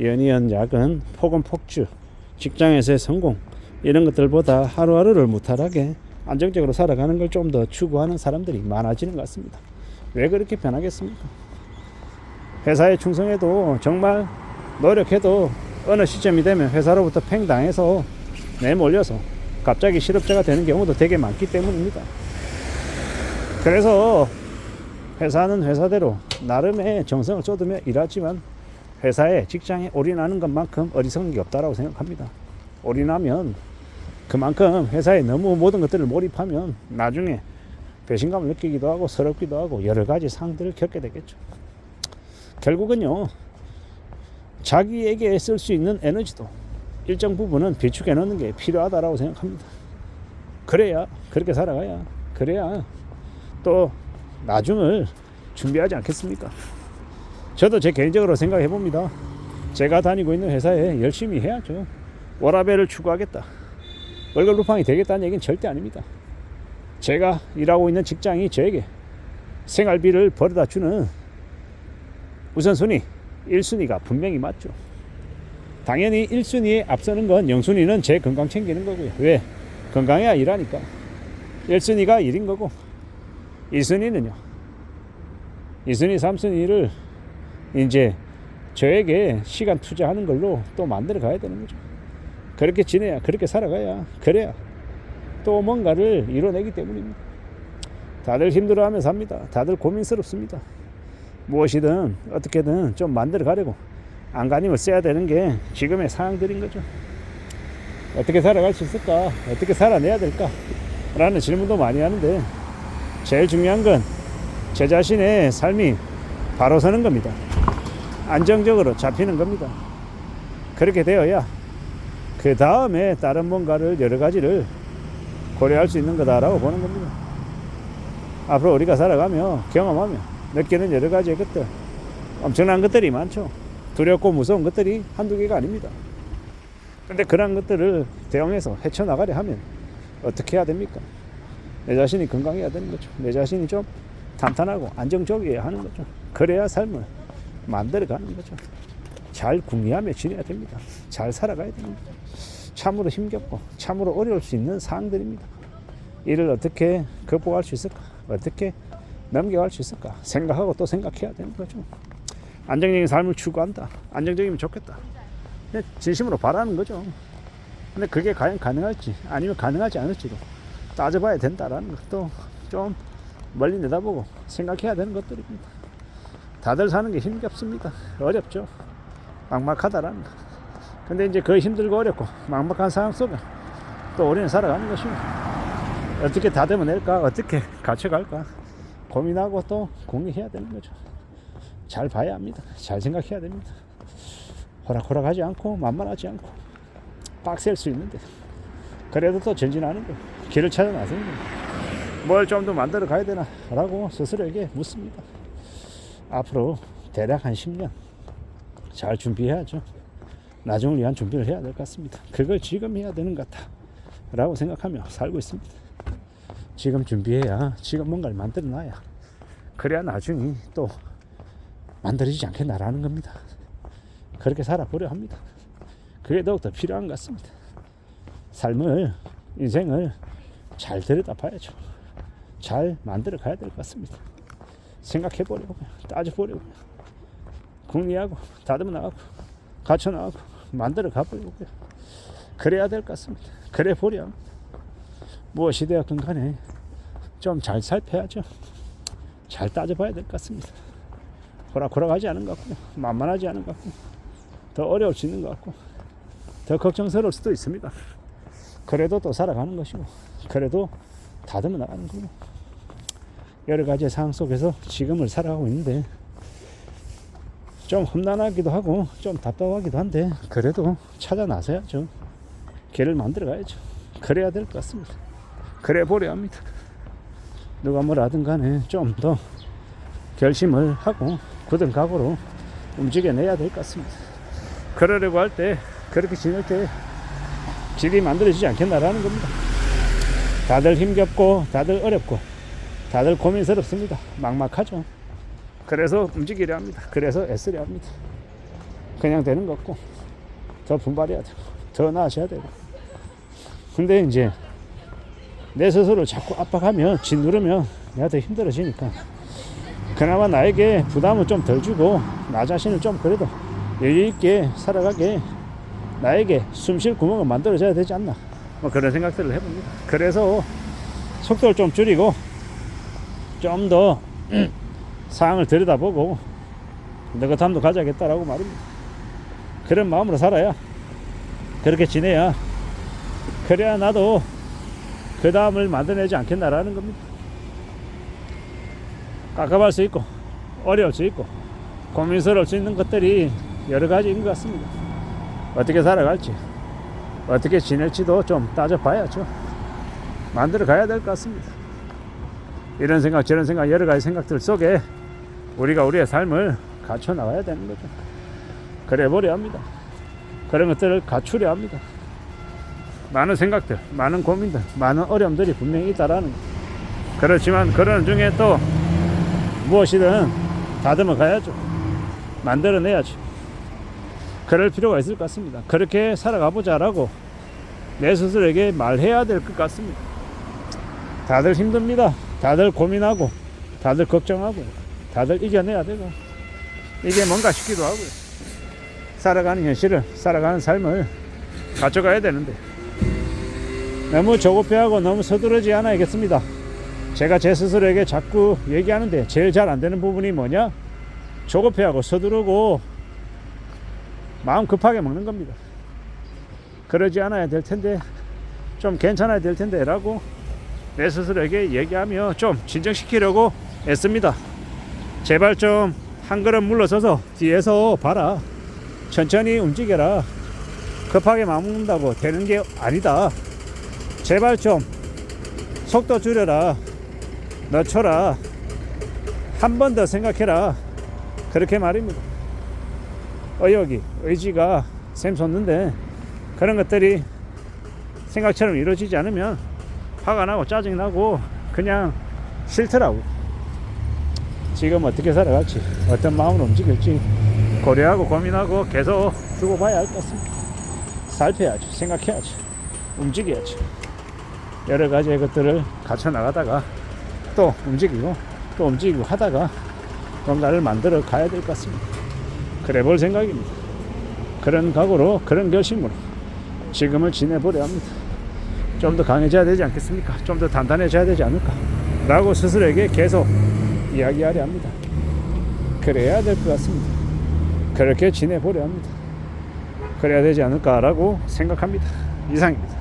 연이은 야근, 폭언 폭주, 직장에서의 성공, 이런 것들보다 하루하루를 무탈하게 안정적으로 살아가는 걸 좀 더 추구하는 사람들이 많아지는 것 같습니다. 왜 그렇게 변하겠습니까? 회사에 충성해도 정말 노력해도 어느 시점이 되면 회사로부터 팽당해서 내몰려서 갑자기 실업자가 되는 경우도 되게 많기 때문입니다. 그래서 회사는 회사대로 나름의 정성을 쏟으며 일하지만 회사에 직장에 올인하는 것만큼 어리석은 게 없다고 생각합니다. 올인하면 그만큼 회사에 너무 모든 것들을 몰입하면 나중에 배신감을 느끼기도 하고 서럽기도 하고 여러 가지 상황들을 겪게 되겠죠. 결국은요, 자기에게 쓸 수 있는 에너지도 일정 부분은 비축해 놓는 게 필요하다고 생각합니다. 그래야, 그렇게 살아가야, 그래야 또 나중을 준비하지 않겠습니까? 저도 제 개인적으로 생각해 봅니다. 제가 다니고 있는 회사에 열심히 해야죠. 워라밸을 추구하겠다, 월급 루팡이 되겠다는 얘기는 절대 아닙니다. 제가 일하고 있는 직장이 저에게 생활비를 벌어다 주는 우선순위 1순위가 분명히 맞죠. 당연히 1순위에 앞서는 건 0순위는 제 건강 챙기는 거고요. 왜? 건강해야 일하니까. 1순위가 일인 거고 2순위는요, 2순위 3순위를 이제 저에게 시간 투자하는 걸로 또 만들어 가야 되는 거죠. 그렇게 지내야, 그렇게 살아가야, 그래야 또 뭔가를 이뤄내기 때문입니다. 다들 힘들어하며 삽니다. 다들 고민스럽습니다. 무엇이든 어떻게든 좀 만들어 가려고 안간힘을 써야 되는 게 지금의 상황들인 거죠. 어떻게 살아갈 수 있을까? 어떻게 살아내야 될까? 라는 질문도 많이 하는데 제일 중요한 건 제 자신의 삶이 바로 서는 겁니다. 안정적으로 잡히는 겁니다. 그렇게 되어야 그 다음에 다른 뭔가를 여러 가지를 고려할 수 있는 거다라고 보는 겁니다. 앞으로 우리가 살아가며 경험하며 느끼는 여러 가지의 것들, 엄청난 것들이 많죠. 두렵고 무서운 것들이 한두 개가 아닙니다. 근데 그런 것들을 대응해서 헤쳐나가려 하면 어떻게 해야 됩니까? 내 자신이 건강해야 되는 거죠. 내 자신이 좀 탄탄하고 안정적이어야 하는 거죠. 그래야 삶을 만들어가는 거죠. 잘 궁리하며 지내야 됩니다. 잘 살아가야 됩니다. 참으로 힘겹고 참으로 어려울 수 있는 상황들입니다. 이를 어떻게 극복할 수 있을까? 어떻게 넘겨갈 수 있을까? 생각하고 또 생각해야 되는 거죠. 안정적인 삶을 추구한다. 안정적이면 좋겠다. 진심으로 바라는 거죠. 근데 그게 과연 가능할지 아니면 가능하지 않을지도 따져봐야 된다라는 것도 좀 멀리 내다보고 생각해야 되는 것들입니다. 다들 사는 게 힘겹습니다. 어렵죠. 막막하다라는 거. 근데 이제 그 힘들고 어렵고 막막한 상황 속에 또 우리는 살아가는 것이고, 어떻게 다듬어낼까, 어떻게 갖춰갈까 고민하고 또 공유해야 되는 거죠. 잘 봐야 합니다. 잘 생각해야 됩니다. 호락호락하지 않고 만만하지 않고 빡셀 수 있는데 그래도 또 전진하는 거, 길을 찾아 나서는 거, 뭘 좀 더 만들어 가야 되나 라고 스스로에게 묻습니다. 앞으로 대략 한 10년 잘 준비해야죠. 나중을 위한 준비를 해야 될 것 같습니다. 그걸 지금 해야 되는 것 같다 라고 생각하며 살고 있습니다. 지금 준비해야, 지금 뭔가를 만들어 놔야, 그래야 나중에 또 만들어지지 않겠나라는 겁니다. 그렇게 살아보려 합니다. 그게 더욱더 필요한 것 같습니다. 삶을, 인생을 잘 들여다 봐야죠. 잘 만들어 가야 될 것 같습니다. 생각해 보려고요. 따져 보려고요. 궁리하고 다듬어 나가고 갖춰 나가고 만들어 가보려고요. 그래야 될 것 같습니다. 그래 보렴 무엇이 되었건 간에 좀 잘 살펴야죠. 잘 따져봐야 될 것 같습니다. 호락호락하지 않은 것 같고요. 만만하지 않은 것 같고 더 어려울 수 있는 것 같고 더 걱정스러울 수도 있습니다. 그래도 또 살아가는 것이고 그래도 다듬어 나가는 거고, 여러 가지의 상황 속에서 지금을 살아가고 있는데 좀 험난하기도 하고 좀 답답하기도 한데 그래도 찾아 나서야죠. 길을 만들어 가야죠. 그래야 될 것 같습니다. 그래 보려 합니다. 누가 뭐라 하든 간에 좀 더 결심을 하고 굳은 각오로 움직여내야 될 것 같습니다. 그러려고 할 때, 그렇게 지낼 때 길이 만들어지지 않겠나라는 겁니다. 다들 힘겹고 다들 어렵고 다들 고민스럽습니다. 막막하죠. 그래서 움직이려 합니다. 그래서 애쓰려 합니다. 그냥 되는 거 없고 더 분발해야 되고 더 나아져야 되고. 근데 이제 내 스스로 자꾸 압박하면 짓누르면 내가 더 힘들어지니까 그나마 나에게 부담을 좀 덜 주고 나 자신을 좀 그래도 여유 있게 살아가게 나에게 숨 쉴 구멍을 만들어줘야 되지 않나, 뭐 그런 생각들을 해봅니다. 그래서 속도를 좀 줄이고 좀 더 상황을 들여다보고 느긋함도 가져야겠다라고 말입니다. 그런 마음으로 살아야, 그렇게 지내야, 그래야 나도 그 다음을 만들어내지 않겠나라는 겁니다. 깝깝할 수 있고 어려울 수 있고 고민스러울 수 있는 것들이 여러 가지인 것 같습니다. 어떻게 살아갈지, 어떻게 지낼지도 좀 따져봐야죠. 만들어 가야 될 것 같습니다. 이런 생각 저런 생각 여러 가지 생각들 속에 우리가 우리의 삶을 갖춰 나가야 되는 거죠. 그래 보려 합니다. 그런 것들을 갖추려 합니다. 많은 생각들, 많은 고민들, 많은 어려움들이 분명히 있다라는, 그렇지만 그런 중에 또 무엇이든 다듬어 가야죠. 만들어내야죠. 그럴 필요가 있을 것 같습니다. 그렇게 살아가보자라고 내 스스로에게 말해야 될 것 같습니다. 다들 힘듭니다. 다들 고민하고 다들 걱정하고 다들 이겨내야 되고 이게 뭔가 싶기도 하고요. 살아가는 현실을, 살아가는 삶을 가져가야 되는데 너무 조급해하고 너무 서두르지 않아야겠습니다. 제가 제 스스로에게 자꾸 얘기하는데 제일 잘 안 되는 부분이 뭐냐? 조급해하고 서두르고 마음 급하게 먹는 겁니다. 그러지 않아야 될 텐데, 좀 괜찮아야 될 텐데 라고 내 스스로에게 얘기하며 좀 진정시키려고 애씁니다. 제발 좀 한 걸음 물러서서 뒤에서 봐라. 천천히 움직여라. 급하게 마음 먹는다고 되는 게 아니다. 제발 좀 속도 줄여라. 늦춰라. 한 번 더 생각해라. 그렇게 말입니다. 의욕이, 의지가 샘솟는데 그런 것들이 생각처럼 이루어지지 않으면 화가 나고 짜증이 나고 그냥 싫더라고. 지금 어떻게 살아갈지, 어떤 마음으로 움직일지 고려하고 고민하고 계속 두고 봐야 할 것 같습니다. 살펴야죠. 생각해야죠. 움직여야죠. 여러 가지의 것들을 갖춰 나가다가 또 움직이고 또 움직이고 하다가 뭔가를 만들어 가야 될 것 같습니다. 그래 볼 생각입니다. 그런 각오로, 그런 결심으로 지금을 지내보려 합니다. 좀 더 강해져야 되지 않겠습니까? 좀 더 단단해져야 되지 않을까? 라고 스스로에게 계속 이야기하려 합니다. 그래야 될 것 같습니다. 그렇게 지내보려 합니다. 그래야 되지 않을까라고 생각합니다. 이상입니다.